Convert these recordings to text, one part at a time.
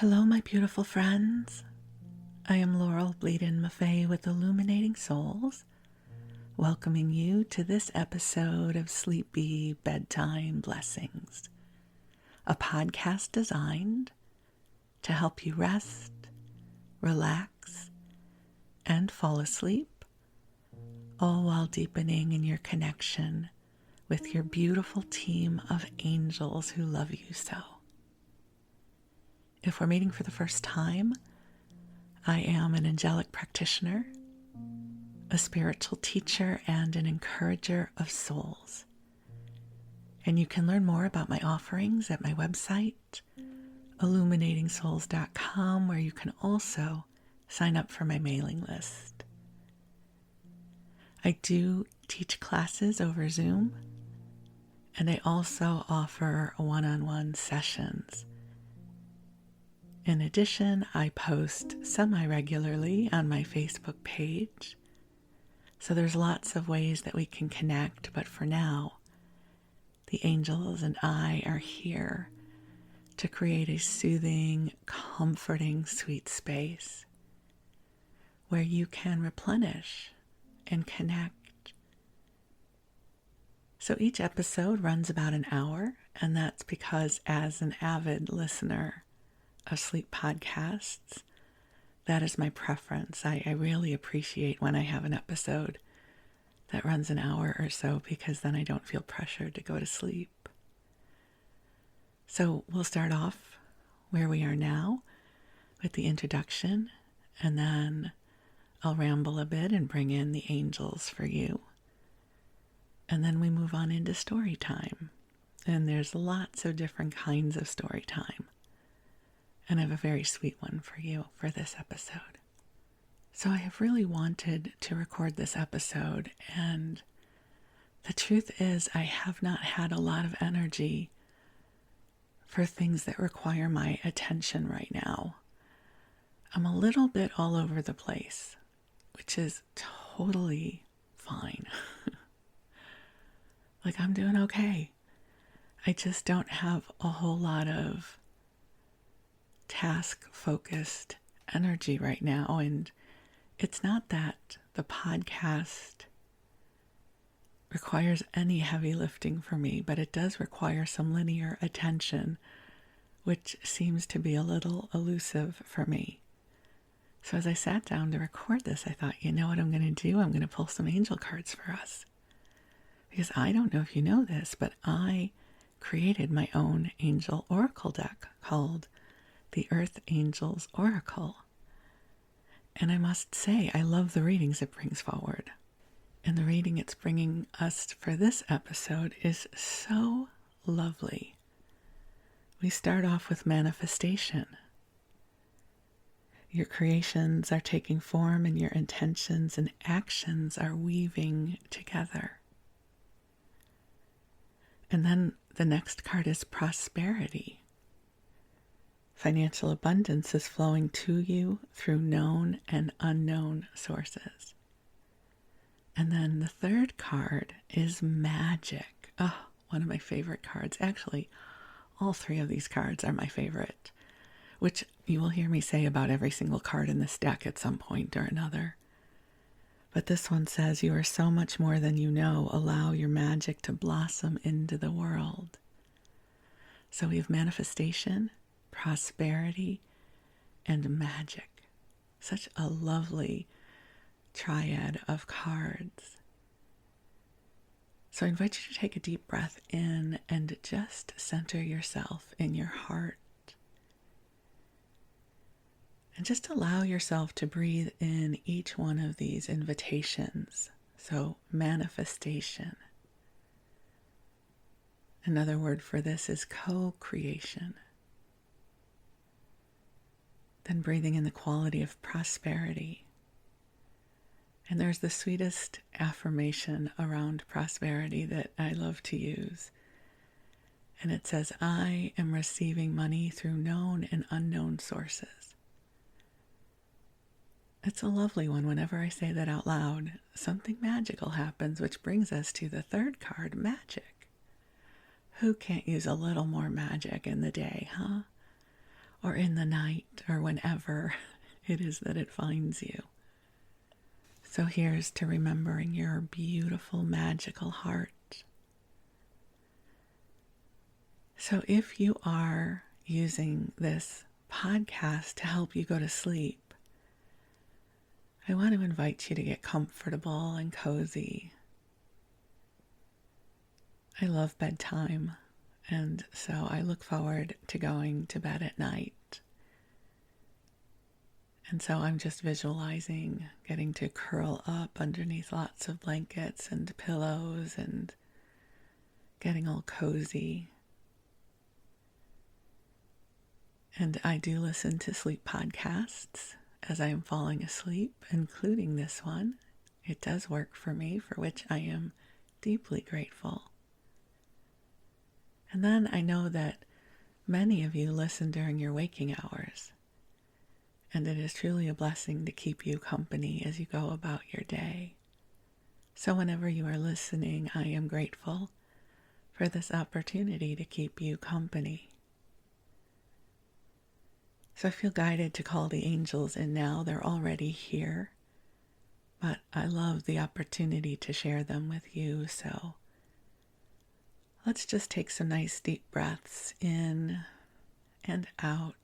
Hello, my beautiful friends. I am Laurel Bleadon-Maffei with Illuminating Souls, welcoming you to this episode of Sleepy Bedtime Blessings, a podcast designed to help you rest, relax, and fall asleep, all while deepening in your connection with your beautiful team of angels who love you so. If we're meeting for the first time, I am an angelic practitioner, a spiritual teacher, and an encourager of souls. And you can learn more about my offerings at my website, illuminatingsouls.com, where you can also sign up for my mailing list. I do teach classes over Zoom, and I also offer one-on-one sessions. In addition, I post semi-regularly on my Facebook page, so there's lots of ways that we can connect, but for now, the angels and I are here to create a soothing, comforting, sweet space where you can replenish and connect. So each episode runs about an hour, and that's because as an avid listener of sleep podcasts, that is my preference. I really appreciate when I have an episode that runs an hour or so, because then I don't feel pressured to go to sleep. So we'll start off where we are now with the introduction, and then I'll ramble a bit and bring in the angels for you. And then we move on into story time. And there's lots of different kinds of story time. And I have a very sweet one for you for this episode. So I have really wanted to record this episode, and the truth is I have not had a lot of energy for things that require my attention right now. I'm a little bit all over the place, which is totally fine. Like, I'm doing okay. I just don't have a whole lot of task-focused energy right now, and it's not that the podcast requires any heavy lifting for me, but it does require some linear attention, which seems to be a little elusive for me. So as I sat down to record this, I thought, you know what I'm going to do? I'm going to pull some angel cards for us. Because I don't know if you know this, but I created my own angel oracle deck called the Earth Angels Oracle. And I must say, I love the readings it brings forward. And the reading it's bringing us for this episode is so lovely. We start off with manifestation. Your creations are taking form, and your intentions and actions are weaving together. And then the next card is prosperity. Financial abundance is flowing to you through known and unknown sources. And then the third card is magic. Oh, one of my favorite cards. Actually, all three of these cards are my favorite, which you will hear me say about every single card in this deck at some point or another. But this one says, you are so much more than you know. Allow your magic to blossom into the world. So we have manifestation, prosperity, and magic. Such a lovely triad of cards. So I invite you to take a deep breath in and just center yourself in your heart. And just allow yourself to breathe in each one of these invitations. So manifestation. Another word for this is co-creation. Then breathing in the quality of prosperity. And there's the sweetest affirmation around prosperity that I love to use. And it says, I am receiving money through known and unknown sources. It's a lovely one. Whenever I say that out loud, something magical happens, which brings us to the third card, magic. Who can't use a little more magic in the day, huh? or in the night, or whenever it is that it finds you. So here's to remembering your beautiful, magical heart. So if you are using this podcast to help you go to sleep, I want to invite you to get comfortable and cozy. I love bedtime, and so I look forward to going to bed at night. And so I'm just visualizing getting to curl up underneath lots of blankets and pillows and getting all cozy. And I do listen to sleep podcasts as I am falling asleep, including this one. It does work for me, for which I am deeply grateful. And then I know that many of you listen during your waking hours. And it is truly a blessing to keep you company as you go about your day. So whenever you are listening, I am grateful for this opportunity to keep you company. So I feel guided to call the angels in now. They're already here, but I love the opportunity to share them with you. So let's just take some nice deep breaths in and out,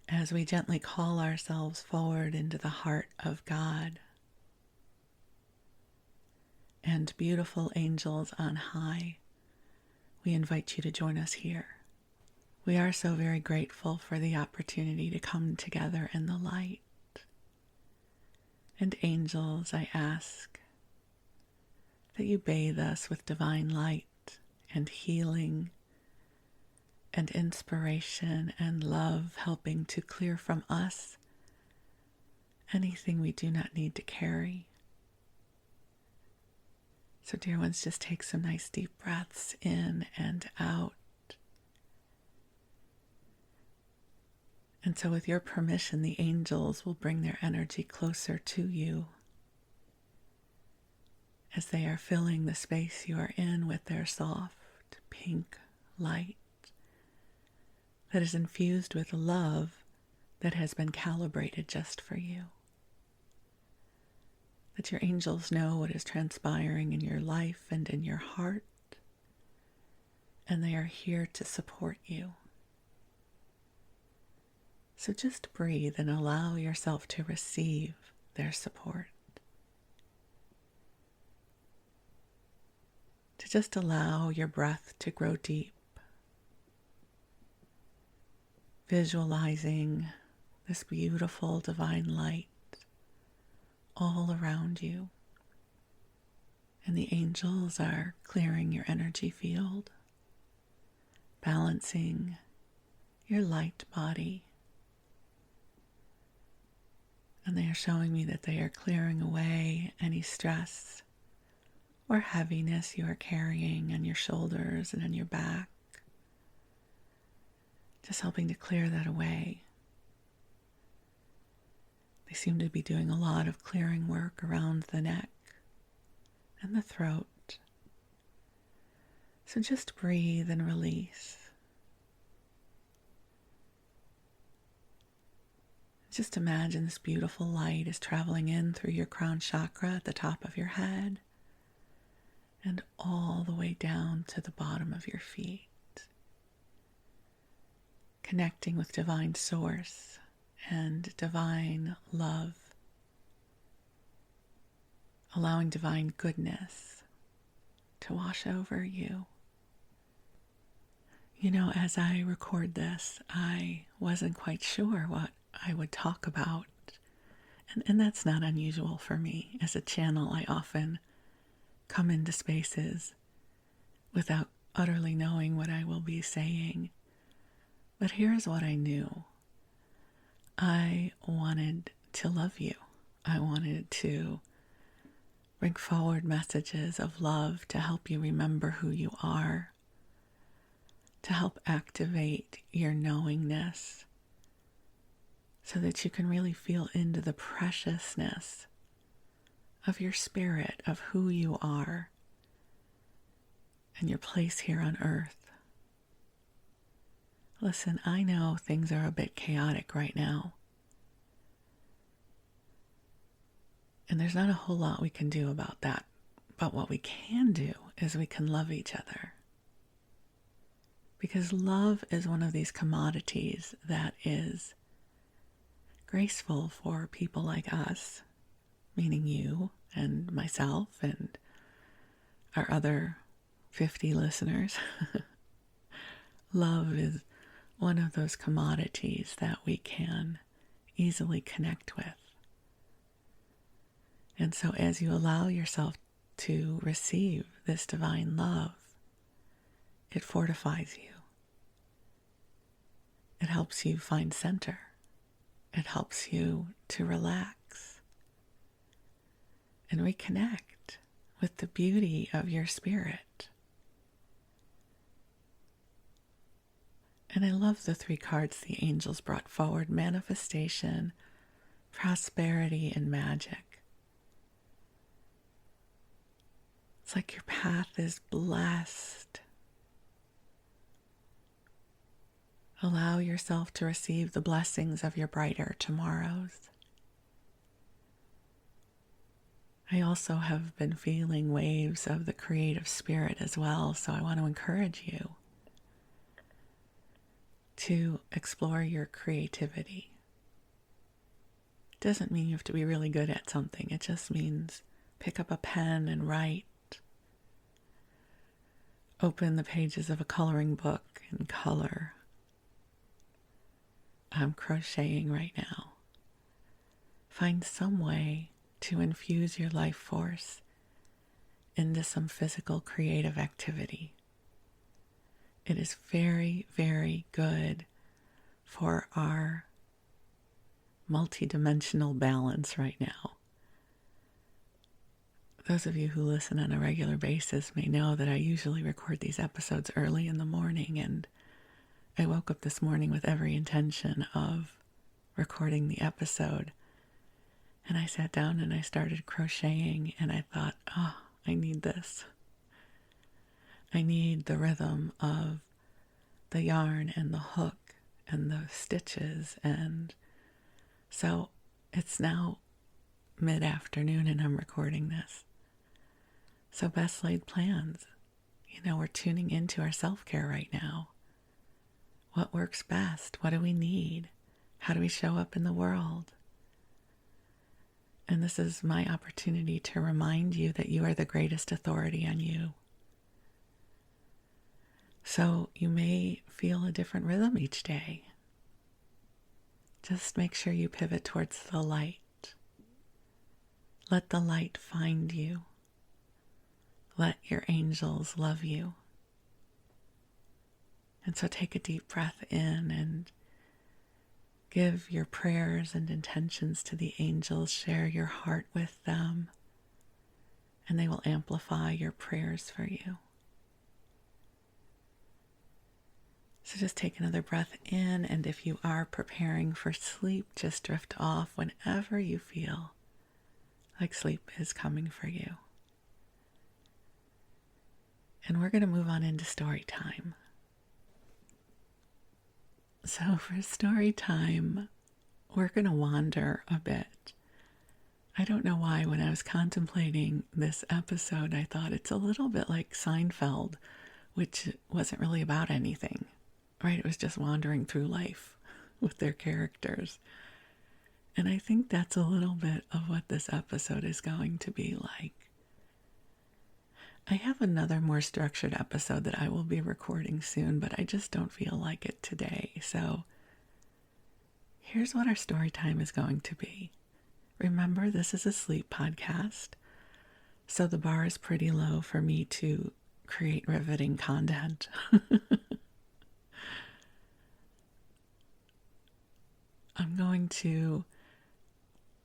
as we gently call ourselves forward into the heart of God. And beautiful angels on high, we invite you to join us here. We are so very grateful for the opportunity to come together in the light. And angels, I ask that you bathe us with divine light and healing and inspiration and love, helping to clear from us anything we do not need to carry. So dear ones, just take some nice deep breaths in and out. And so with your permission, the angels will bring their energy closer to you as they are filling the space you are in with their soft pink light that is infused with love that has been calibrated just for you. That your angels know what is transpiring in your life and in your heart, and they are here to support you. So just breathe and allow yourself to receive their support. To just allow your breath to grow deep, visualizing this beautiful divine light all around you. And the angels are clearing your energy field, balancing your light body. And they are showing me that they are clearing away any stress or heaviness you are carrying on your shoulders and on your back. Just helping to clear that away. They seem to be doing a lot of clearing work around the neck and the throat. So just breathe and release. Just imagine this beautiful light is traveling in through your crown chakra at the top of your head and all the way down to the bottom of your feet. Connecting with divine source and divine love, allowing divine goodness to wash over you. You know, as I record this, I wasn't quite sure what I would talk about, and that's not unusual for me. As a channel, I often come into spaces without utterly knowing what I will be saying. But here's what I knew. I wanted to love you. I wanted to bring forward messages of love to help you remember who you are, to help activate your knowingness so that you can really feel into the preciousness of your spirit, of who you are and your place here on earth. Listen, I know things are a bit chaotic right now. And there's not a whole lot we can do about that. But what we can do is we can love each other. Because love is one of these commodities that is graceful for people like us, meaning you and myself and our other 50 listeners. Love is one of those commodities that we can easily connect with. And so as you allow yourself to receive this divine love, it fortifies you. It helps you find center. It helps you to relax and reconnect with the beauty of your spirit. And I love the 3 cards the angels brought forward: manifestation, prosperity, and magic. It's like your path is blessed. Allow yourself to receive the blessings of your brighter tomorrows. I also have been feeling waves of the creative spirit as well, so I want to encourage you to explore your creativity. It doesn't mean you have to be really good at something. It just means pick up a pen and write. Open the pages of a coloring book and color. I'm crocheting right now. Find some way to infuse your life force into some physical creative activity. It is very, very good for our multidimensional balance right now. Those of you who listen on a regular basis may know that I usually record these episodes early in the morning, and I woke up this morning with every intention of recording the episode. And I sat down and I started crocheting, and I thought, oh, I need this. I need the rhythm of the yarn and the hook and the stitches. And so it's now mid-afternoon and I'm recording this. So best laid plans. We're tuning into our self-care right now. What works best? What do we need? How do we show up in the world? And this is my opportunity to remind you that you are the greatest authority on you. So you may feel a different rhythm each day. Just make sure you pivot towards the light. Let the light find you. Let your angels love you. And so take a deep breath in and give your prayers and intentions to the angels. Share your heart with them, and they will amplify your prayers for you. So just take another breath in, and if you are preparing for sleep, just drift off whenever you feel like sleep is coming for you. And we're going to move on into story time. So for story time, we're going to wander a bit. I don't know why, when I was contemplating this episode, I thought it's a little bit like Seinfeld, which wasn't really about anything, right? It was just wandering through life with their characters. And I think that's a little bit of what this episode is going to be like. I have another more structured episode that I will be recording soon, but I just don't feel like it today. So here's what our story time is going to be. Remember, this is a sleep podcast, so the bar is pretty low for me to create riveting content. I'm going to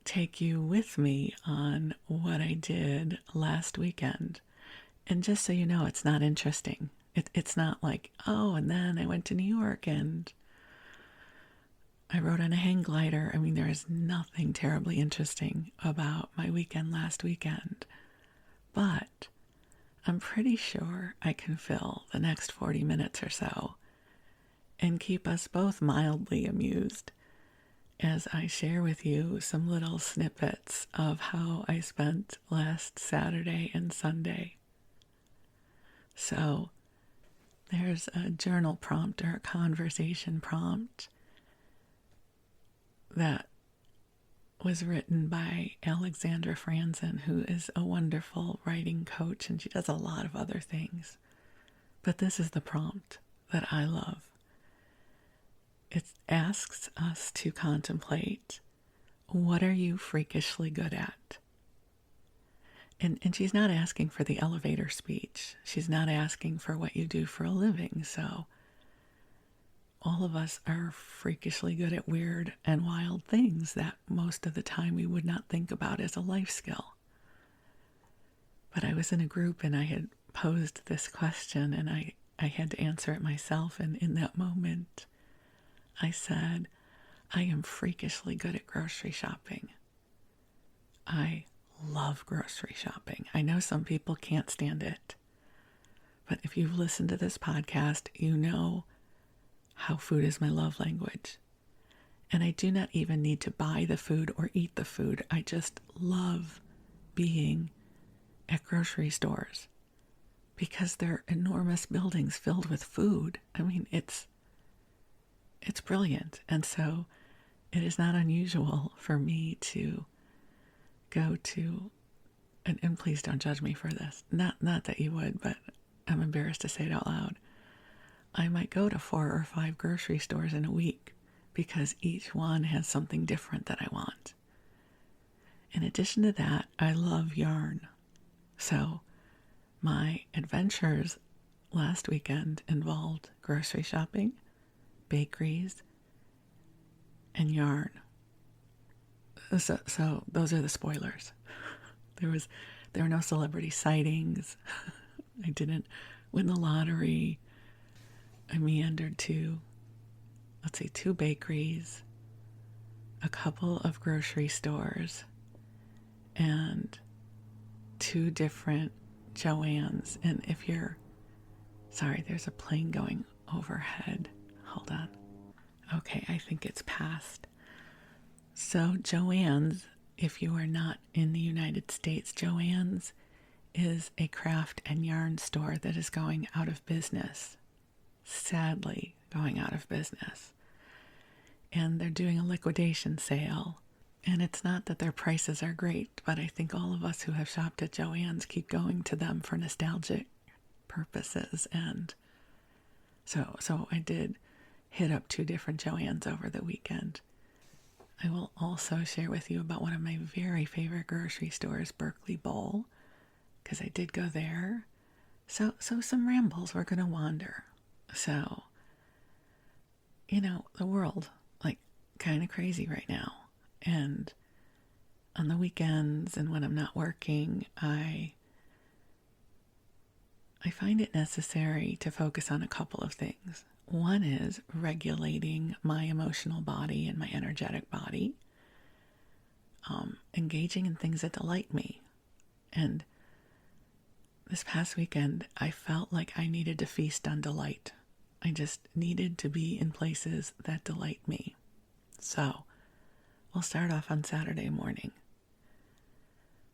take you with me on what I did last weekend. And just so you know, it's not interesting. It's not like, oh, and then I went to New York and I rode on a hang glider. I mean, there is nothing terribly interesting about my weekend last weekend. But I'm pretty sure I can fill the next 40 minutes or so and keep us both mildly amused as I share with you some little snippets of how I spent last Saturday and Sunday. So there's a journal prompt or a conversation prompt that was written by Alexandra Franzen, who is a wonderful writing coach, and she does a lot of other things. But this is the prompt that I love. It asks us to contemplate, what are you freakishly good at? And she's not asking for the elevator speech. She's not asking for what you do for a living. So all of us are freakishly good at weird and wild things that most of the time we would not think about as a life skill. But I was in a group and I had posed this question and I had to answer it myself. And in that moment, I said, I am freakishly good at grocery shopping. I love grocery shopping. I know some people can't stand it. But if you've listened to this podcast, you know how food is my love language. And I do not even need to buy the food or eat the food. I just love being at grocery stores because they're enormous buildings filled with food. I mean, it's brilliant. And so it is not unusual for me to go to, and please don't judge me for this. Not that you would, but I'm embarrassed to say it out loud. I might go to 4 or 5 grocery stores in a week because each one has something different that I want. In addition to that, I love yarn. So my adventures last weekend involved grocery shopping, bakeries, and yarn. So those are the spoilers. There were no celebrity sightings. I didn't win the lottery. I meandered to, 2 bakeries, a couple of grocery stores, and 2 different Joanns. And if you're, sorry, there's a plane going overhead. Hold on. Okay, I think it's past. So Joann's, if you are not in the United States, Joann's is a craft and yarn store that is going out of business. Sadly, going out of business. And they're doing a liquidation sale. And it's not that their prices are great, but I think all of us who have shopped at Joann's keep going to them for nostalgic purposes. And so I did hit up 2 different Joann's over the weekend. I will also share with you about one of my very favorite grocery stores, Berkeley Bowl, because I did go there. So some rambles, we're going to wander. So, the world, kind of crazy right now. And on the weekends and when I'm not working, I find it necessary to focus on a couple of things. One is regulating my emotional body and my energetic body, engaging in things that delight me. And this past weekend, I felt like I needed to feast on delight. I just needed to be in places that delight me. So we'll start off on Saturday morning.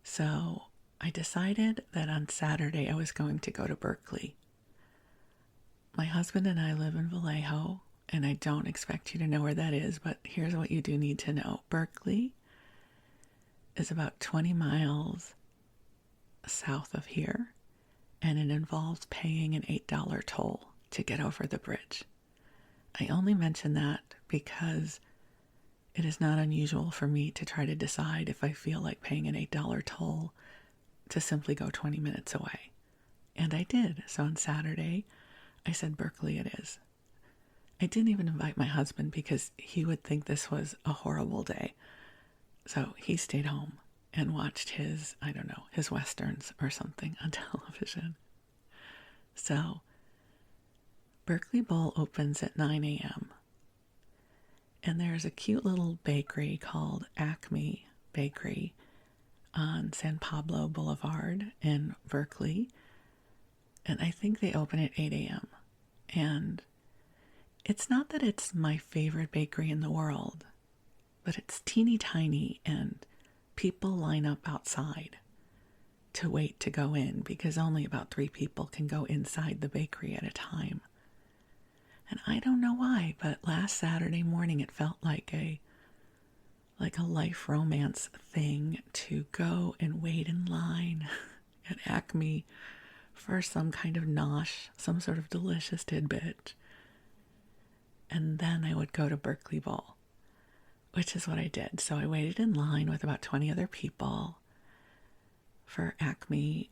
So I decided that on Saturday I was going to go to Berkeley. My husband and I live in Vallejo, and I don't expect you to know where that is, but here's what you do need to know. Berkeley is about 20 miles south of here, and it involves paying an $8 toll to get over the bridge. I only mention that because it is not unusual for me to try to decide if I feel like paying an $8 toll to simply go 20 minutes away. And I did. So on Saturday, I said, Berkeley it is. I didn't even invite my husband because he would think this was a horrible day. So he stayed home and watched his Westerns or something on television. So Berkeley Bowl opens at 9 a.m. And there's a cute little bakery called Acme Bakery on San Pablo Boulevard in Berkeley. And I think they open at 8 a.m. And It's not that it's my favorite bakery in the world, but it's teeny tiny and people line up outside to wait to go in because only about 3 people can go inside the bakery at a time. And I don't know why, but last Saturday morning it felt like a life romance thing to go and wait in line at Acme for some kind of nosh, some sort of delicious tidbit. And then I would go to Berkeley Bowl, which is what I did. So I waited in line with about 20 other people for Acme.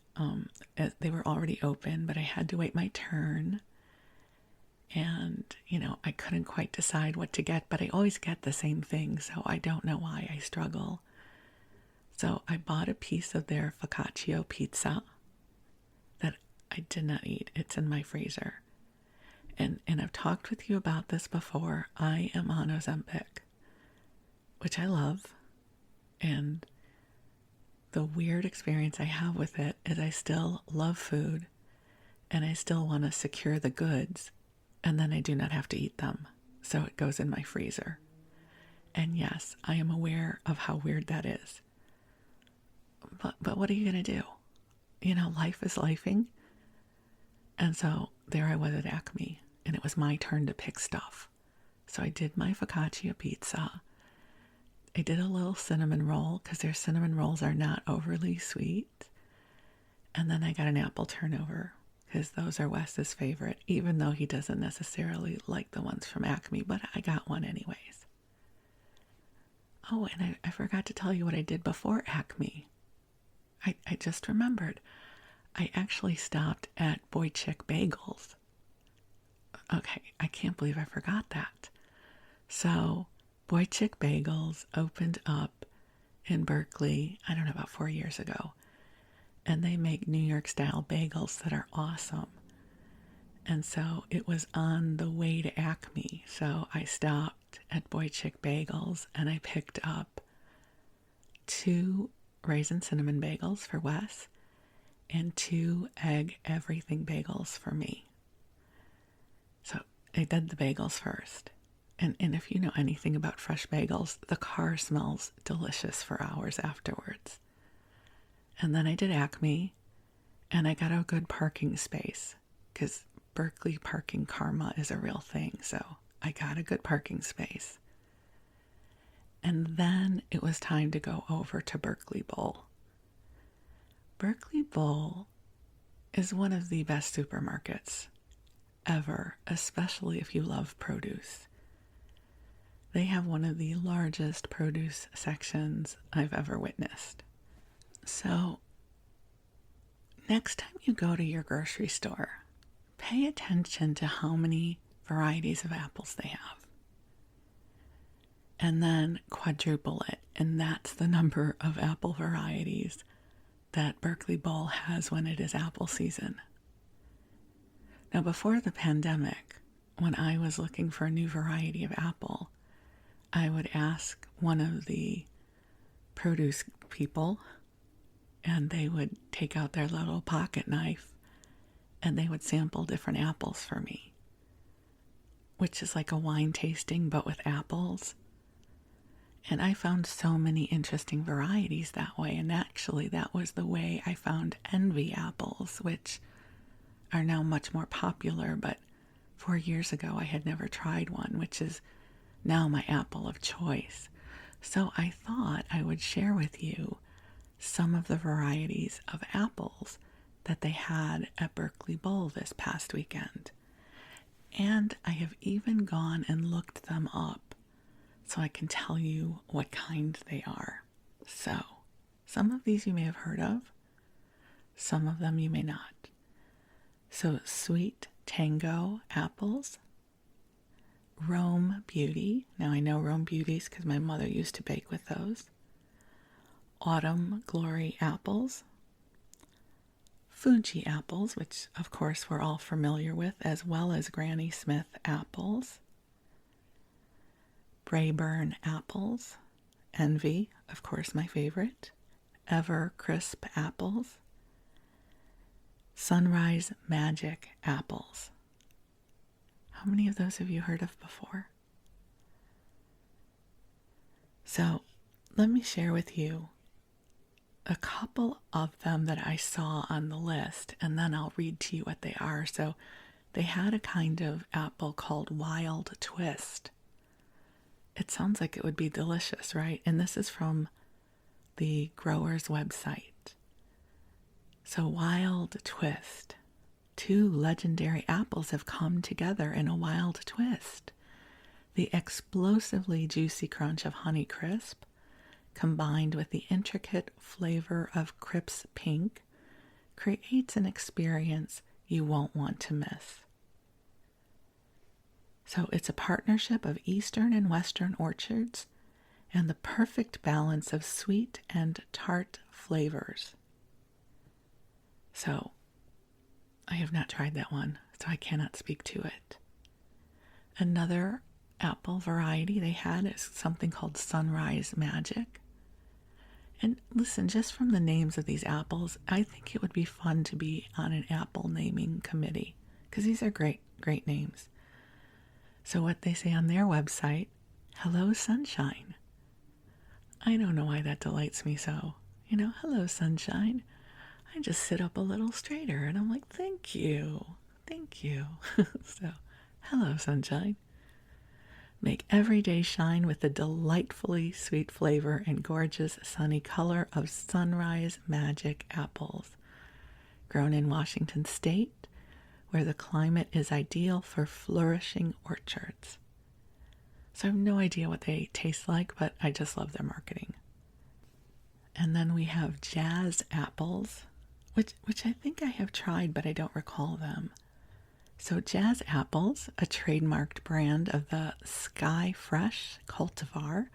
They were already open, but I had to wait my turn. And, I couldn't quite decide what to get, but I always get the same thing, so I don't know why I struggle. So I bought a piece of their focaccia pizza that I did not eat. It's in my freezer. And I've talked with you about this before. I am on Ozempic, which I love. And the weird experience I have with it is I still love food and I still want to secure the goods, and then I do not have to eat them. So it goes in my freezer. And yes, I am aware of how weird that is. But what are you going to do? Life is lifing. And so there I was at Acme, and it was my turn to pick stuff. So I did my focaccia pizza. I did a little cinnamon roll because their cinnamon rolls are not overly sweet. And then I got an apple turnover because those are Wes's favorite, even though he doesn't necessarily like the ones from Acme, but I got one anyways. Oh, and I forgot to tell you what I did before Acme. I just remembered. I actually stopped at Boy Chick Bagels. Okay, I can't believe I forgot that. So, Boy Chick Bagels opened up in Berkeley, I don't know, about 4 years ago. And they make New York style bagels that are awesome. And so it was on the way to Acme. So I stopped at Boy Chick Bagels and I picked up 2 raisin cinnamon bagels for Wes and 2 egg everything bagels for me. So I did the bagels first. And if you know anything about fresh bagels, the car smells delicious for hours afterwards. And then I did Acme, and I got a good parking space, because Berkeley parking karma is a real thing, so I got a good parking space. And then it was time to go over to Berkeley Bowl. Berkeley Bowl is one of the best supermarkets ever, especially if you love produce. They have one of the largest produce sections I've ever witnessed. So, next time you go to your grocery store, pay attention to how many varieties of apples they have. And then quadruple it, and that's the number of apple varieties that Berkeley Bowl has when it is apple season. Now, before the pandemic, when I was looking for a new variety of apple, I would ask one of the produce people, and they would take out their little pocket knife and they would sample different apples for me, which is like a wine tasting but with apples. And I found so many interesting varieties that way. And actually, that was the way I found Envy apples, which are now much more popular. But 4 years ago, I had never tried one, which is now my apple of choice. So I thought I would share with you some of the varieties of apples that they had at Berkeley Bowl this past weekend. And I have even gone and looked them up so I can tell you what kind they are. So, some of these you may have heard of, some of them you may not. So, Sweet Tango apples, Rome Beauty. Now I know Rome Beauties because my mother used to bake with those. Autumn Glory apples, Fuji apples, which of course we're all familiar with, as well as Granny Smith apples, Brayburn apples, Envy, of course my favorite, Ever Crisp apples, Sunrise Magic apples. How many of those have you heard of before? So let me share with you a couple of them that I saw on the list, and then I'll read to you what they are. So they had a kind of apple called Wild Twist. It sounds like it would be delicious, right? And this is from the grower's website. So Wild Twist. 2 legendary apples have come together in a wild twist. The explosively juicy crunch of Honeycrisp, combined with the intricate flavor of Crips Pink, creates an experience you won't want to miss. So it's a partnership of Eastern and Western orchards and the perfect balance of sweet and tart flavors. So I have not tried that one, so I cannot speak to it. Another apple variety they had is something called Sunrise Magic. And listen, just from the names of these apples, I think it would be fun to be on an apple naming committee, because these are great, great names. So what they say on their website, hello sunshine. I don't know why that delights me so. Hello sunshine. I just sit up a little straighter and I'm like, thank you. Thank you. So, hello sunshine. Make every day shine with the delightfully sweet flavor and gorgeous sunny color of Sunrise Magic apples. Grown in Washington State, where the climate is ideal for flourishing orchards. So I have no idea what they taste like, but I just love their marketing. And then we have Jazz apples, which I think I have tried, but I don't recall them. So Jazz apples, a trademarked brand of the Sky Fresh cultivar,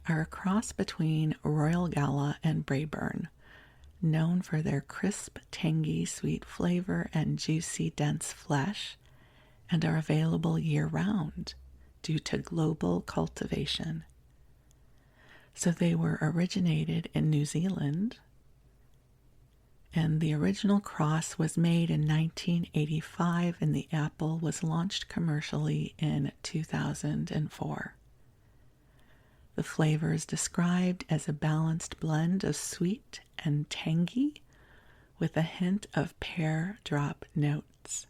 are a cross between Royal Gala and Braeburn, known for their crisp, tangy, sweet flavor and juicy, dense flesh, and are available year-round due to global cultivation. So they were originated in New Zealand, and the original cross was made in 1985, and the apple was launched commercially in 2004. The flavor is described as a balanced blend of sweet and tangy with a hint of pear drop notes.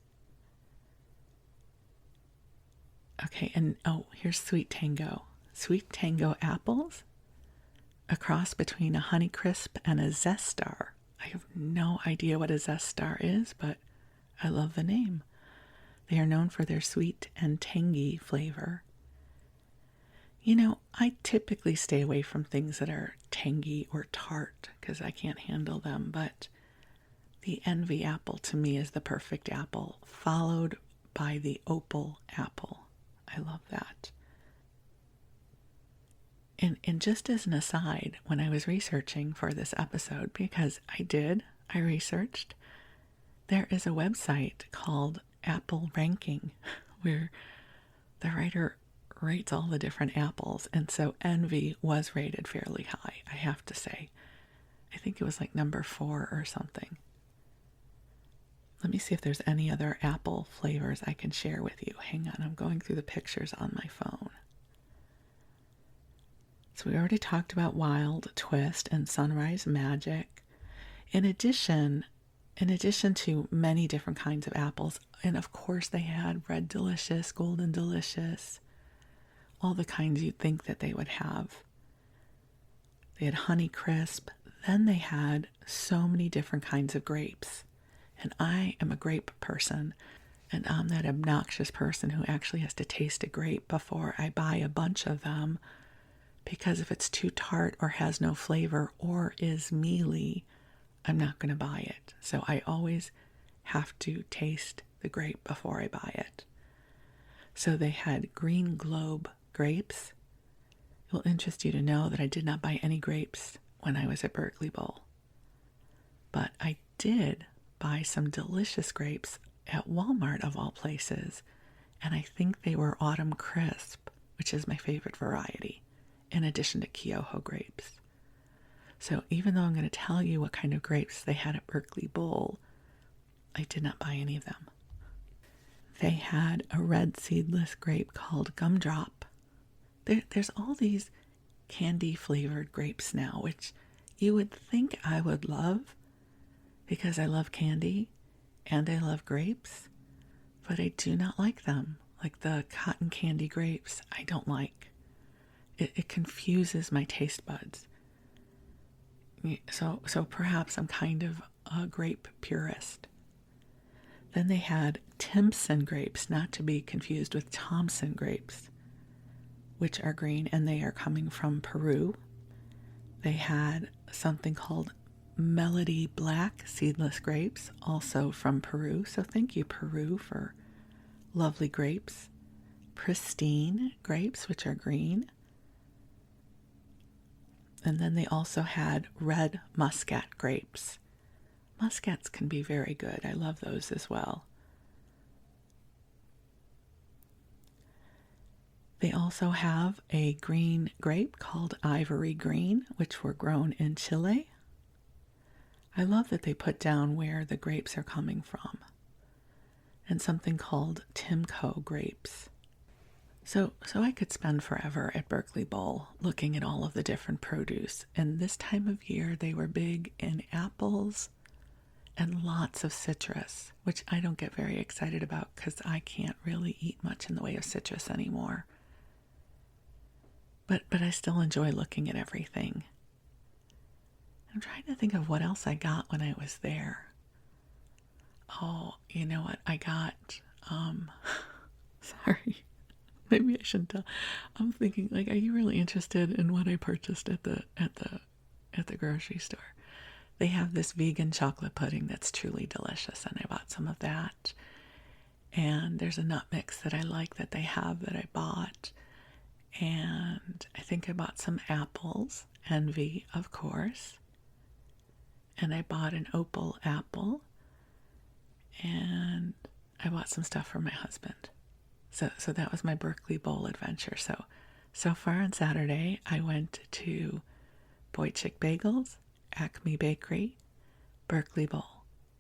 Okay, and here's Sweet Tango. Sweet Tango apples, a cross between a Honeycrisp and a Zestar. I have no idea what a Zestar is, but I love the name. They are known for their sweet and tangy flavor. I typically stay away from things that are tangy or tart because I can't handle them, but the Envy apple to me is the perfect apple, followed by the Opal apple. I love that. And just as an aside, when I was researching for this episode, because I researched, there is a website called Apple Ranking where the writer rates all the different apples, and so Envy was rated fairly high, I have to say. I think it was like number 4 or something. Let me see if there's any other apple flavors I can share with you. Hang on, I'm going through the pictures on my phone. So we already talked about Wild Twist and Sunrise Magic. In addition to many different kinds of apples, and of course they had Red Delicious, Golden Delicious, all the kinds you'd think that they would have. They had Honeycrisp. Then they had so many different kinds of grapes. And I am a grape person, and I'm that obnoxious person who actually has to taste a grape before I buy a bunch of them, because if it's too tart or has no flavor or is mealy, I'm not going to buy it. So I always have to taste the grape before I buy it. So they had Green Globe grapes. It will interest you to know that I did not buy any grapes when I was at Berkeley Bowl. But I did buy some delicious grapes at Walmart of all places, and I think they were Autumn Crisp, which is my favorite variety, in addition to Kyoho grapes. So even though I'm going to tell you what kind of grapes they had at Berkeley Bowl, I did not buy any of them. They had a red seedless grape called Gumdrop. There's all these candy flavored grapes now, which you would think I would love because I love candy and I love grapes, but I do not like them. Like the cotton candy grapes, I don't like. It confuses my taste buds. So perhaps I'm kind of a grape purist. Then they had Timpson grapes, not to be confused with Thompson grapes, which are green, and they are coming from Peru. They had something called Melody Black seedless grapes, also from Peru. So thank you, Peru, for lovely grapes. Pristine grapes, which are green. And then they also had red muscat grapes. Muscats can be very good. I love those as well. They also have a green grape called Ivory Green, which were grown in Chile. I love that they put down where the grapes are coming from. And something called Timco grapes. So I could spend forever at Berkeley Bowl looking at all of the different produce. And this time of year, they were big in apples and lots of citrus, which I don't get very excited about because I can't really eat much in the way of citrus anymore. But I still enjoy looking at everything. I'm trying to think of what else I got when I was there. Oh, you know what? I got, sorry. Maybe I shouldn't tell. I'm thinking, like, are you really interested in what I purchased at the grocery store? They have this vegan chocolate pudding that's truly delicious, and I bought some of that. And there's a nut mix that I like that they have that I bought. And I think I bought some apples, Envy, of course. And I bought an opal apple. And I bought some stuff for my husband. So that was my Berkeley Bowl adventure. So far on Saturday, I went to Boy Chick Bagels, Acme Bakery, Berkeley Bowl.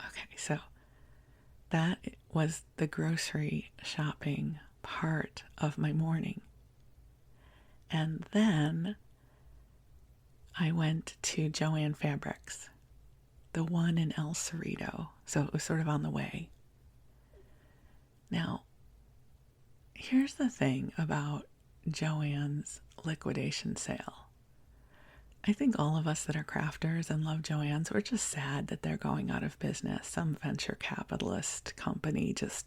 Okay, so that was the grocery shopping part of my morning. And then I went to Joann Fabrics, the one in El Cerrito. So it was sort of on the way. Now, here's the thing about Joann's liquidation sale. I think all of us that are crafters and love Joann's, we're just sad that they're going out of business. Some venture capitalist company just,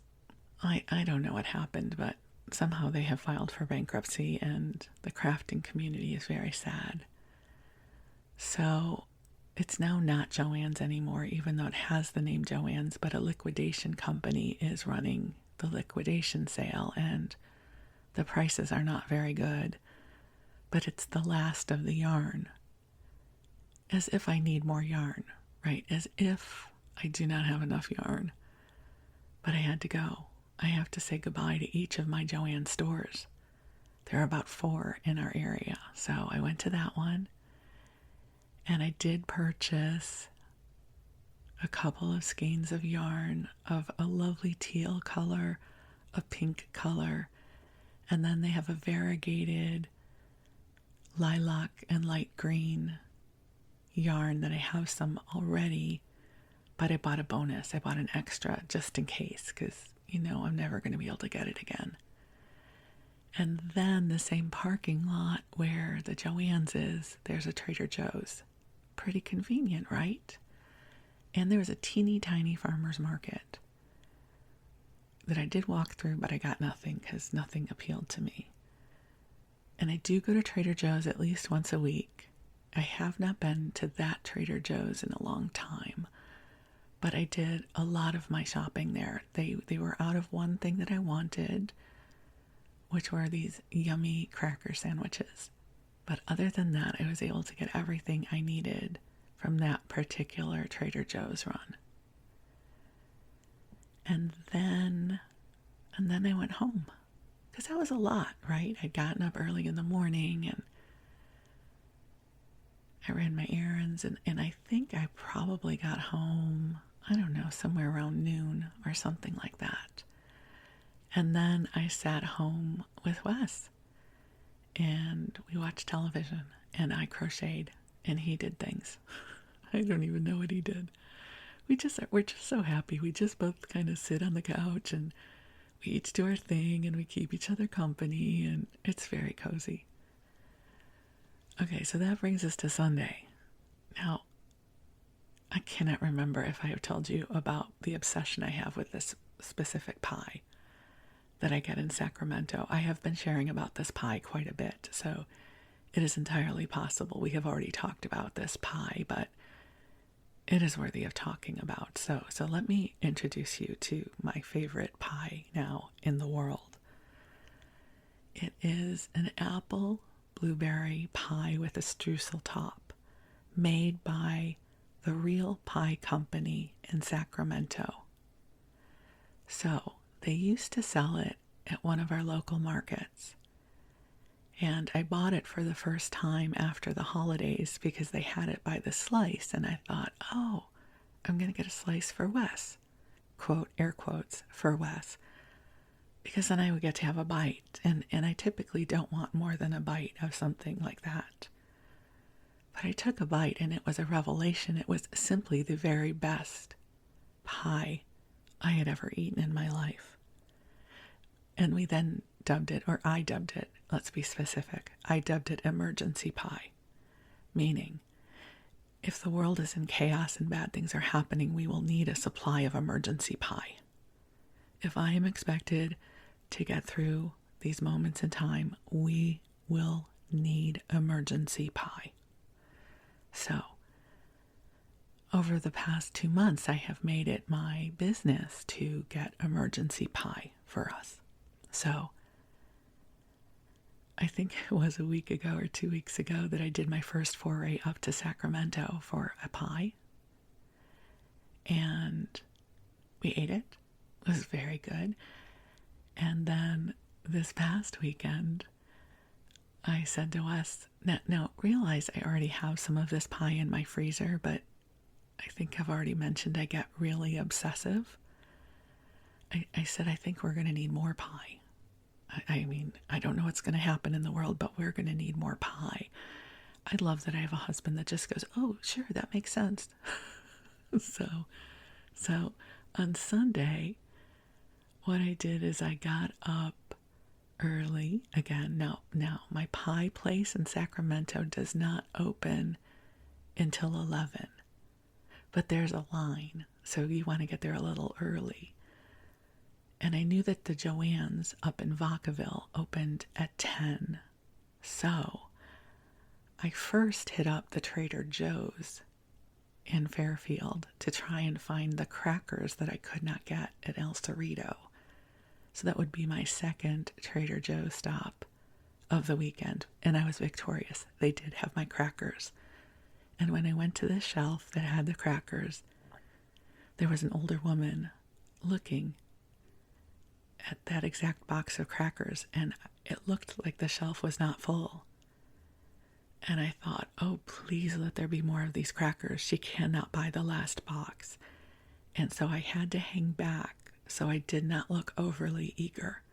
I don't know what happened, but somehow they have filed for bankruptcy and the crafting community is very sad. So it's now not Joann's anymore, even though it has the name Joann's, but a liquidation company is running the liquidation sale and the prices are not very good, but it's the last of the yarn. As if I need more yarn, right? As if I do not have enough yarn. But I had to go. I have to say goodbye to each of my Joann stores. There are about 4 in our area. So I went to that one and I did purchase a couple of skeins of yarn of a lovely teal color, a pink color, and then they have a variegated lilac and light green yarn that I have some already, but I bought a bonus. I bought an extra just in case because, I'm never going to be able to get it again. And then the same parking lot where the Joann's is, there's a Trader Joe's. Pretty convenient, right? And there was a teeny tiny farmer's market that I did walk through, but I got nothing because nothing appealed to me. And I do go to Trader Joe's at least once a week. I have not been to that Trader Joe's in a long time, but I did a lot of my shopping there. They were out of one thing that I wanted, which were these yummy cracker sandwiches. But other than that, I was able to get everything I needed from that particular Trader Joe's run. And then I went home because that was a lot, right? I'd gotten up early in the morning and I ran my errands and I think I probably got home, I don't know, somewhere around noon or something like that. And then I sat home with Wes and we watched television and I crocheted and he did things. I don't even know what he did. We're just so happy. We just both kind of sit on the couch and we each do our thing and we keep each other company and it's very cozy. Okay, so that brings us to Sunday. Now, I cannot remember if I have told you about the obsession I have with this specific pie that I get in Sacramento. I have been sharing about this pie quite a bit, so it is entirely possible we have already talked about this pie, but it is worthy of talking about. So let me introduce you to my favorite pie now in the world. It is an apple blueberry pie with a streusel top made by the Real Pie Company in Sacramento. So they used to sell it at one of our local markets. And I bought it for the first time after the holidays because they had it by the slice. And I thought, oh, I'm going to get a slice for Wes. Quote, air quotes, for Wes. Because then I would get to have a bite. And I typically don't want more than a bite of something like that. But I took a bite and it was a revelation. It was simply the very best pie I had ever eaten in my life. And we then dubbed it, or I dubbed it, let's be specific, I dubbed it emergency pie. Meaning, if the world is in chaos and bad things are happening, we will need a supply of emergency pie. If I am expected to get through these moments in time, we will need emergency pie. So, over the past 2 months, I have made it my business to get emergency pie for us. So, I think it was a week ago or 2 weeks ago that I did my first foray up to Sacramento for a pie. And we ate it. It was very good. And then this past weekend, I said to Wes, now realize I already have some of this pie in my freezer, but I think I've already mentioned I get really obsessive. I said, I think we're going to need more pie. I mean, I don't know what's going to happen in the world, but we're going to need more pie. I love that I have a husband that just goes, oh, sure, that makes sense. So on Sunday, what I did is I got up early again. Now my pie place in Sacramento does not open until 11, but there's a line, so you want to get there a little early. And I knew that the Joann's up in Vacaville opened at 10. So I first hit up the Trader Joe's in Fairfield to try and find the crackers that I could not get at El Cerrito. So that would be my second Trader Joe's stop of the weekend. And I was victorious. They did have my crackers. And when I went to the shelf that had the crackers, there was an older woman looking at that exact box of crackers, and it looked like the shelf was not full. And I thought, oh, please let there be more of these crackers. She cannot buy the last box. And so I had to hang back so I did not look overly eager,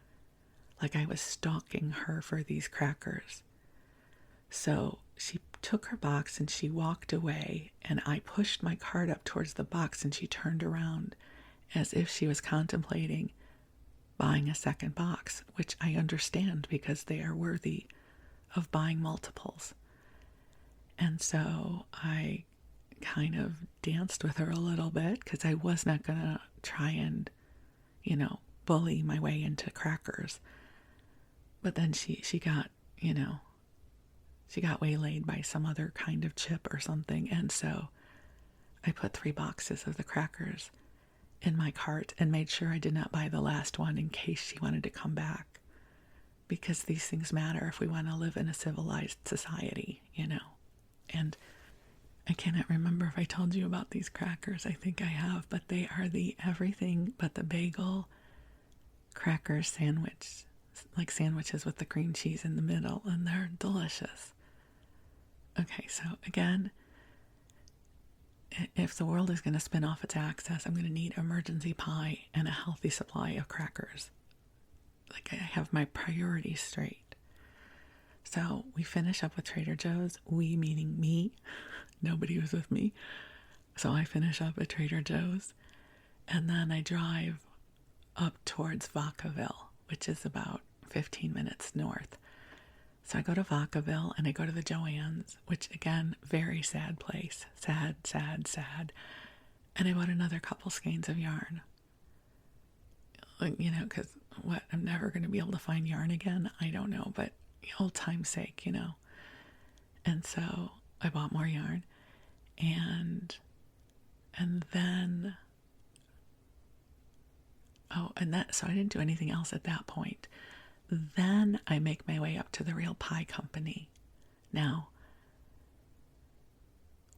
like I was stalking her for these crackers. So she took her box and she walked away, and I pushed my cart up towards the box, and she turned around as if she was contemplating buying a second box, which I understand because they are worthy of buying multiples. And so I kind of danced with her a little bit because I was not going to try and, bully my way into crackers. But then she got, she got waylaid by some other kind of chip or something. And so I put 3 boxes of the crackers in my cart and made sure I did not buy the last one in case she wanted to come back, because these things matter if we want to live in a civilized society, And I cannot remember if I told you about these crackers. I think I have, but they are the everything but the bagel cracker sandwich, like sandwiches with the cream cheese in the middle, and they're delicious. Okay, so again, if the world is going to spin off its axis, I'm going to need emergency pie and a healthy supply of crackers. like I have my priorities straight. So we finish up with Trader Joe's, we meaning me. Nobody was with me. So I finish up at Trader Joe's, and then I drive up towards Vacaville, which is about 15 minutes north. So I go to Vacaville and I go to the Joann's, which again, very sad place. Sad, sad, sad. And I bought another couple skeins of yarn. You know, because what, I'm never going to be able to find yarn again? I don't know, but old time's sake, you know. And so I bought more yarn. And then, so I didn't do anything else at that point. Then I make my way up to the Real Pie Company. Now,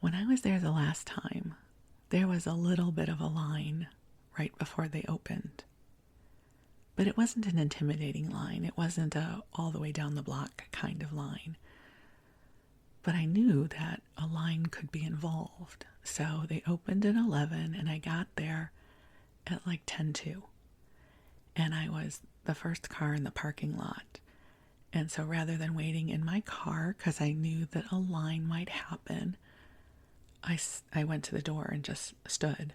when I was there the last time, there was a little bit of a line right before they opened. But it wasn't an intimidating line. It wasn't a all the way down the block kind of line. But I knew that a line could be involved. So they opened at 11 and I got there at like 10:02. And I was the first car in the parking lot. And so rather than waiting in my car, because I knew that a line might happen, I went to the door and just stood.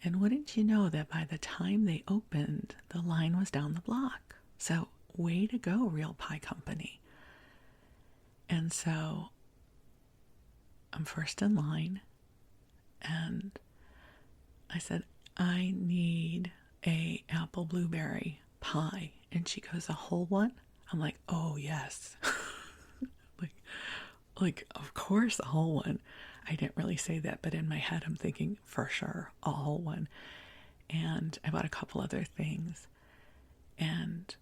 And wouldn't you know that by the time they opened, the line was down the block. So way to go, Real Pie Company. And so I'm first in line, and I said, I need a apple blueberry pie. And she goes, a whole one? I'm like, oh yes. like of course a whole one. I didn't really say that, but in my head I'm thinking for sure a whole one. And I bought a couple other things. And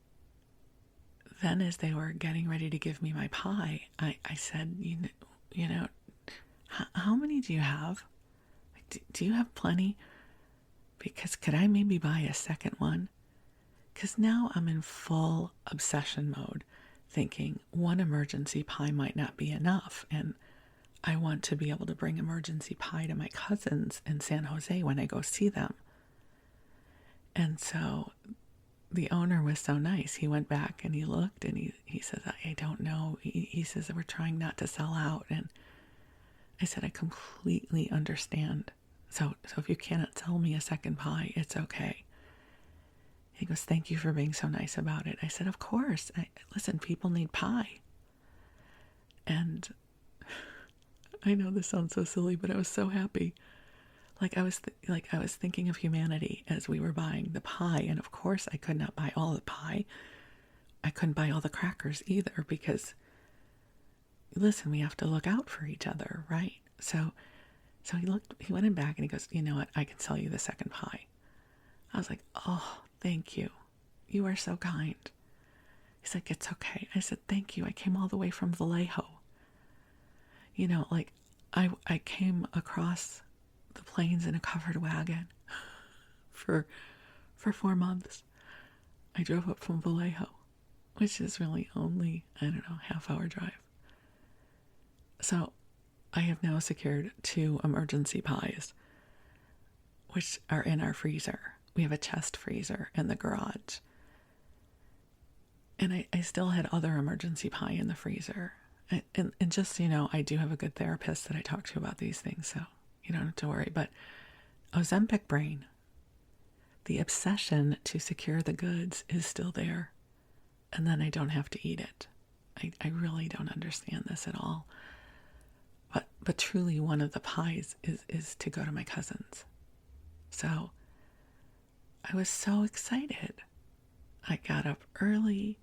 then as they were getting ready to give me my pie, I said, you know, how many do you have? Do you have plenty? Because could I maybe buy a second one? Because now I'm in full obsession mode, thinking one emergency pie might not be enough. And I want to be able to bring emergency pie to my cousins in San Jose when I go see them. And so the owner was so nice. He went back and he looked and he says, I don't know. He says that we're trying not to sell out. And I said, I completely understand. So if you cannot sell me a second pie, it's okay. He goes, thank you for being so nice about it. I said, of course. Listen, people need pie. And I know this sounds so silly, but I was so happy. I was thinking of humanity as we were buying the pie, and of course I could not buy all the pie. I couldn't buy all the crackers either because, listen, we have to look out for each other, right? So he went in back and he goes, you know what? I can sell you the second pie. I was like, oh, thank you. You are so kind. He's like, it's okay. I said, thank you. I came all the way from Vallejo. You know, I came across the plains in a covered wagon for 4 months. I drove up from Vallejo, which is really only, I don't know, half-hour drive. So I have now secured 2 emergency pies, which are in our freezer. We have a chest freezer in the garage. And I still had other emergency pie in the freezer. And just so you know, I do have a good therapist that I talk to about these things, so you don't have to worry. But Ozempic brain, the obsession to secure the goods is still there. And then I don't have to eat it. I really don't understand this at all. But truly one of the pies is to go to my cousins. So I was so excited. I got up early.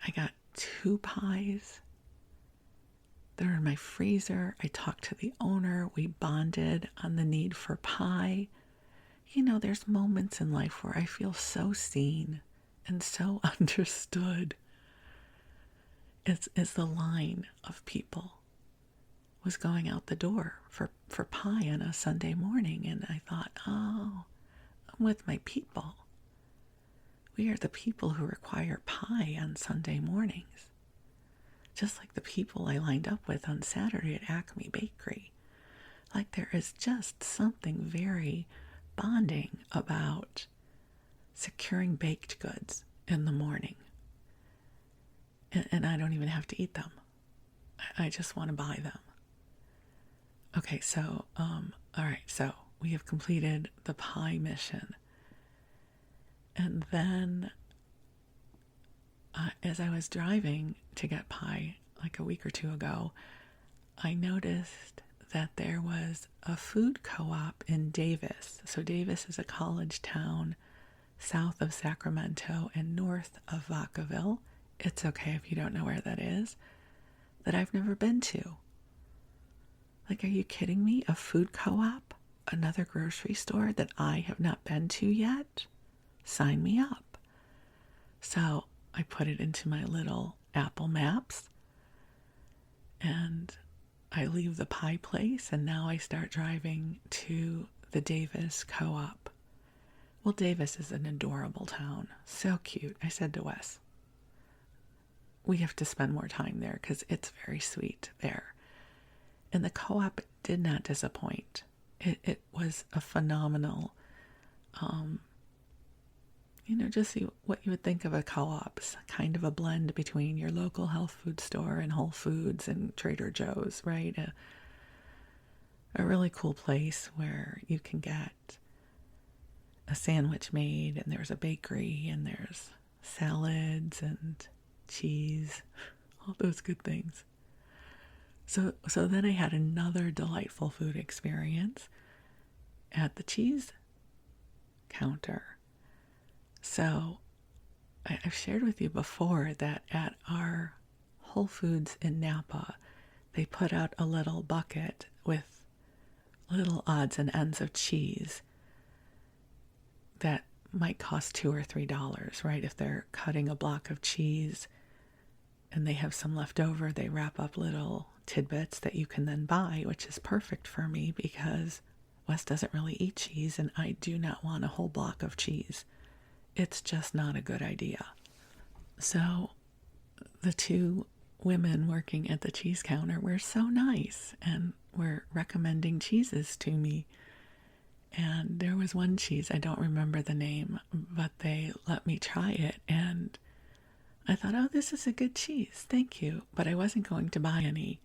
I got 2 pies. They're in my freezer. I talked to the owner. We bonded on the need for pie. You know, there's moments in life where I feel so seen and so understood. As the line of people was going out the door for pie on a Sunday morning. And I thought, oh, I'm with my people. We are the people who require pie on Sunday mornings. Just like the people I lined up with on Saturday at Acme Bakery. Like there is just something very bonding about securing baked goods in the morning. And I don't even have to eat them. I just want to buy them. Okay, so, all right, so we have completed the pie mission. And then, as I was driving to get pie, like a week or two ago, I noticed that there was a food co-op in Davis. So Davis is a college town south of Sacramento and north of Vacaville. It's okay if you don't know where that is, that I've never been to. Like, are you kidding me? A food co-op? Another grocery store that I have not been to yet? Sign me up. So I put it into my little Apple Maps, and I leave the pie place, and now I start driving to the Davis co-op. Well, Davis is an adorable town. So cute. I said to Wes, we have to spend more time there because it's very sweet there. And the co-op did not disappoint. It was a phenomenal, just what you would think of a co-op. It's kind of a blend between your local health food store and Whole Foods and Trader Joe's, right? A really cool place where you can get a sandwich made, and there's a bakery, and there's salads and cheese, all those good things. So then I had another delightful food experience at the cheese counter. So I've shared with you before that at our Whole Foods in Napa, they put out a little bucket with little odds and ends of cheese that might cost $2 or $3, right? If they're cutting a block of cheese and they have some left over, they wrap up little tidbits that you can then buy, which is perfect for me because Wes doesn't really eat cheese and I do not want a whole block of cheese. It's just not a good idea. So the two women working at the cheese counter were so nice and were recommending cheeses to me. And there was one cheese, I don't remember the name, but they let me try it. And I thought, oh, this is a good cheese. Thank you. But I wasn't going to buy any.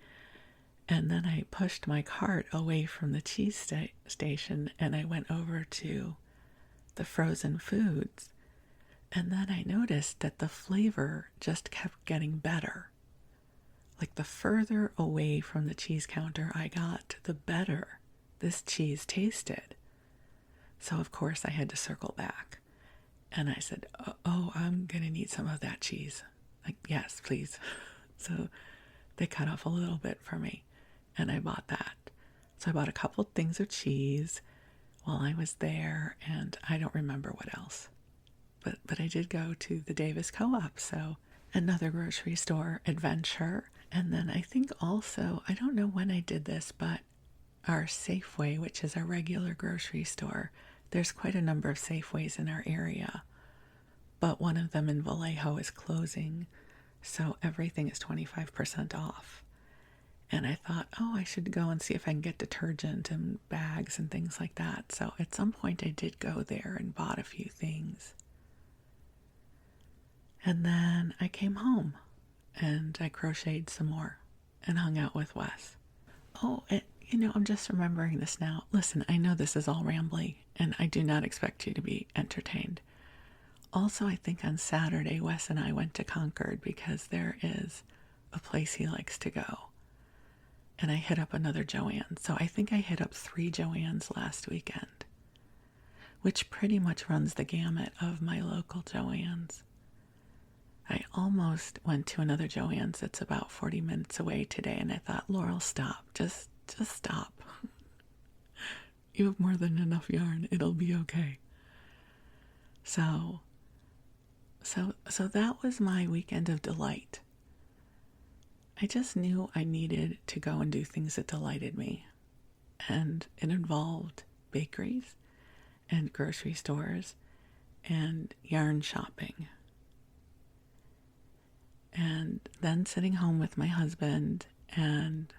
And then I pushed my cart away from the cheese station and I went over to the frozen foods. And then I noticed that the flavor just kept getting better. Like the further away from the cheese counter I got, the better this cheese tasted. So of course I had to circle back. And I said, oh, I'm going to need some of that cheese. Like, yes, please. So they cut off a little bit for me. And I bought that. So I bought a couple things of cheese while I was there. And I don't remember what else. But I did go to the Davis Co-op. So another grocery store adventure. And then I think also, I don't know when I did this, but our Safeway, which is our regular grocery store, there's quite a number of Safeways in our area, but one of them in Vallejo is closing, so everything is 25% off. And I thought, oh, I should go and see if I can get detergent and bags and things like that. So at some point I did go there and bought a few things. And then I came home and I crocheted some more and hung out with Wes. Oh, and I'm just remembering this now. Listen, I know this is all rambly, and I do not expect you to be entertained. Also, I think on Saturday, Wes and I went to Concord because there is a place he likes to go. And I hit up another Joann. So I think I hit up 3 Joanns last weekend, which pretty much runs the gamut of my local Joanns. I almost went to another Joann's that's about 40 minutes away today, and I thought, Laurel, stop. Just stop. You have more than enough yarn. It'll be okay. So that was my weekend of delight. I just knew I needed to go and do things that delighted me. And it involved bakeries and grocery stores and yarn shopping. And then sitting home with my husband, and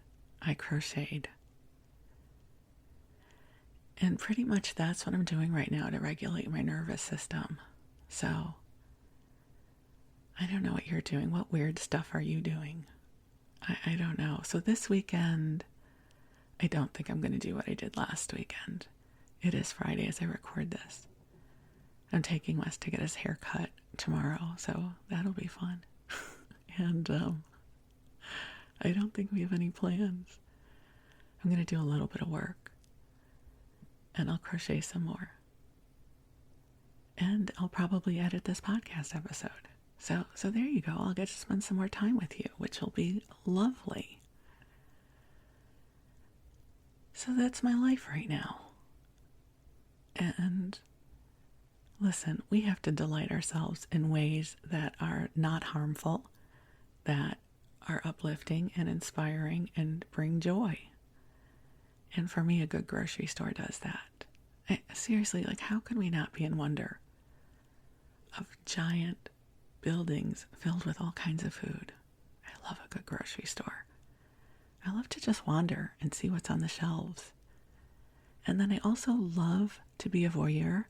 I crocheted. And pretty much that's what I'm doing right now to regulate my nervous system. So I don't know what you're doing. What weird stuff are you doing? I don't know. So this weekend, I don't think I'm going to do what I did last weekend. It is Friday as I record this. I'm taking Wes to get his hair cut tomorrow, so that'll be fun. And I don't think we have any plans. I'm going to do a little bit of work, and I'll crochet some more. And I'll probably edit this podcast episode. So there you go. I'll get to spend some more time with you, which will be lovely. So that's my life right now. And listen, we have to delight ourselves in ways that are not harmful, that are uplifting and inspiring and bring joy. And for me, a good grocery store does that. Seriously, like, how can we not be in wonder of giant buildings filled with all kinds of food? I love a good grocery store. I love to just wander and see what's on the shelves. And then I also love to be a voyeur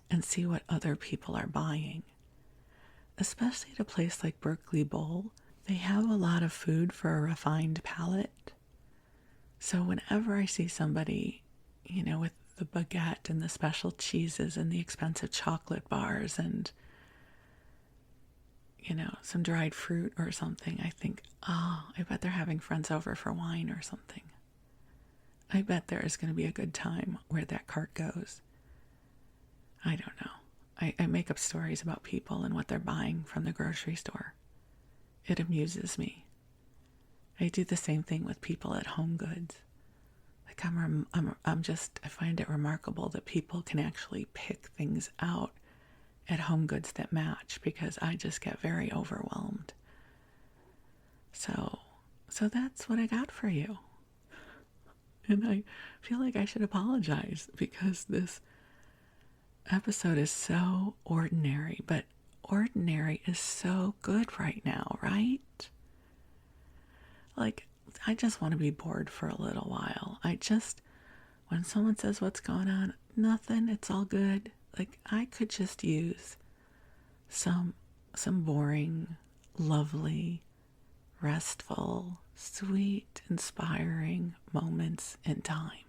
and see what other people are buying. Especially at a place like Berkeley Bowl, they have a lot of food for a refined palate. So whenever I see somebody, with the baguette and the special cheeses and the expensive chocolate bars and, some dried fruit or something, I think, I bet they're having friends over for wine or something. I bet there is going to be a good time where that cart goes. I don't know. I make up stories about people and what they're buying from the grocery store. It amuses me. I do the same thing with people at Home Goods. Like I find it remarkable that people can actually pick things out at Home Goods that match, because I just get very overwhelmed. So that's what I got for you. And I feel like I should apologize because this episode is so ordinary, but ordinary is so good right now, right? Like, I just want to be bored for a little while. When someone says what's going on, nothing, it's all good. Like, I could just use some boring, lovely, restful, sweet, inspiring moments in time.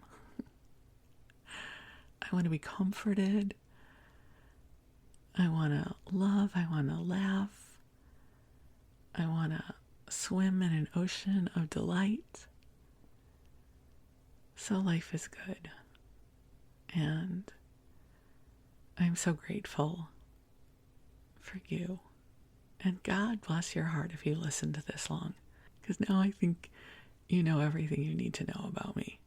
I want to be comforted. I want to love. I want to laugh. I want to swim in an ocean of delight. So life is good. And I'm so grateful for you. And God bless your heart if you listen to this long. Because now I think you know everything you need to know about me.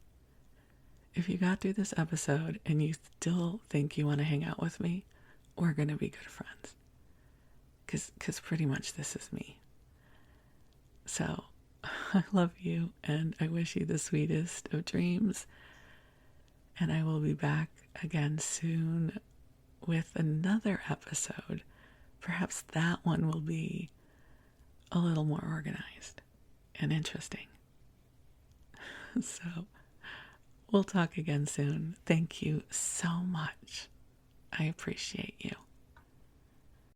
If you got through this episode and you still think you want to hang out with me, we're going to be good friends. Because pretty much this is me. So, I love you, and I wish you the sweetest of dreams. And I will be back again soon with another episode. Perhaps that one will be a little more organized and interesting. So, we'll talk again soon. Thank you so much. I appreciate you.